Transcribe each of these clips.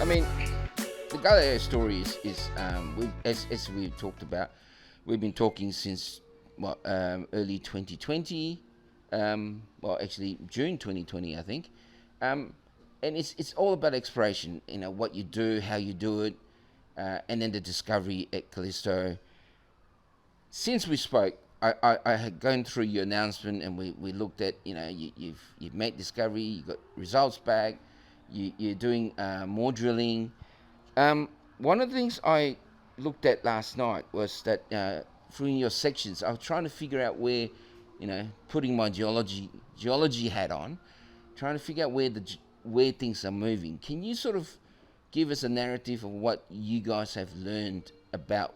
mean, the Galileo story is as we've talked about, we've been talking since early 2020, actually June 2020, I think, and it's all about exploration. You know, what you do, how you do it, and then the discovery at Callisto. Since we spoke, I had gone through your announcement, and we looked at, you know, you've made discovery, you got results back, you're doing more drilling. One of the things I looked at last night was that through your sections, I was trying to figure out where, you know, putting my geology hat on, trying to figure out where things are moving. Can you sort of give us a narrative of what you guys have learned about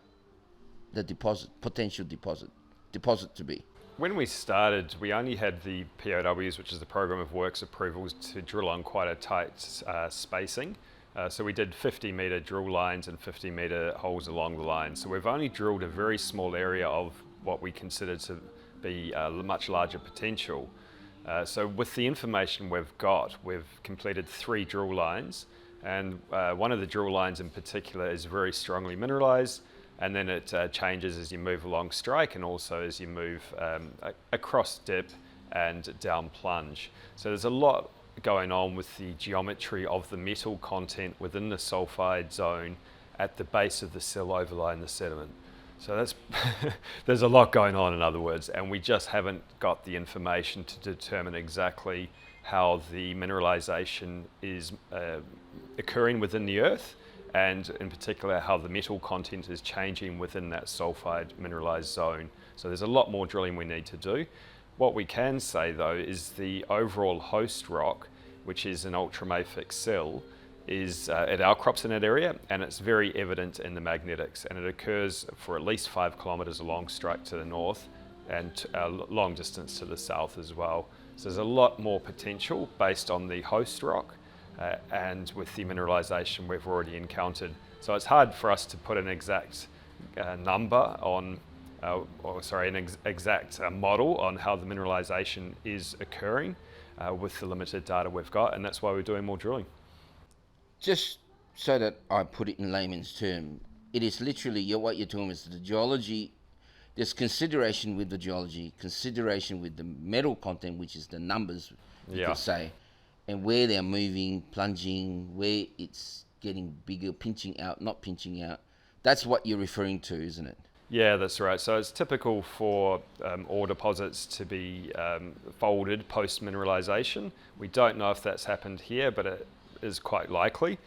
the potential deposit to be? When we started, we only had the POWs, which is the Program of Works approvals, to drill on quite a tight spacing. So we did 50-metre drill lines and 50-metre holes along the line. So we've only drilled a very small area of what we consider to be a much larger potential. So with the information we've got, we've completed 3 drill lines, and one of the drill lines in particular is very strongly mineralised, and then it changes as you move along strike and also as you move across dip and down plunge. So there's a lot going on with the geometry of the metal content within the sulfide zone at the base of the sill overlying the sediment. So that's there's a lot going on, in other words, and we just haven't got the information to determine exactly how the mineralization is occurring within the earth, and in particular how the metal content is changing within that sulfide mineralized zone. So there's a lot more drilling we need to do. What we can say though is the overall host rock, which is an ultramafic sill, is it outcrops in that area, and it's very evident in the magnetics, and it occurs for at least 5 kilometers along strike to the north and a long distance to the south as well. So there's a lot more potential based on the host rock and with the mineralization we've already encountered. So it's hard for us to put an exact number on, exact model on how the mineralization is occurring with the limited data we've got, and that's why we're doing more drilling. Just so that I put it in layman's term, it is literally what you're doing is the geology. There's consideration with the geology, consideration with the metal content, which is the numbers, you could say, and where they're moving, plunging, where it's getting bigger, pinching out, not pinching out. That's what you're referring to, isn't it? Yeah, that's right. So it's typical for ore deposits to be folded post-mineralization. We don't know if that's happened here, but it is quite likely.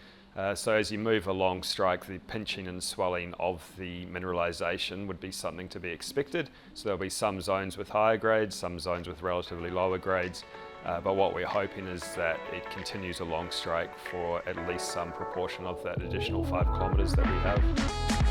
So as you move along strike, the pinching and swelling of the mineralization would be something to be expected. So there'll be some zones with higher grades, some zones with relatively lower grades. But what we're hoping is that it continues along strike for at least some proportion of that additional 5 kilometers that we have.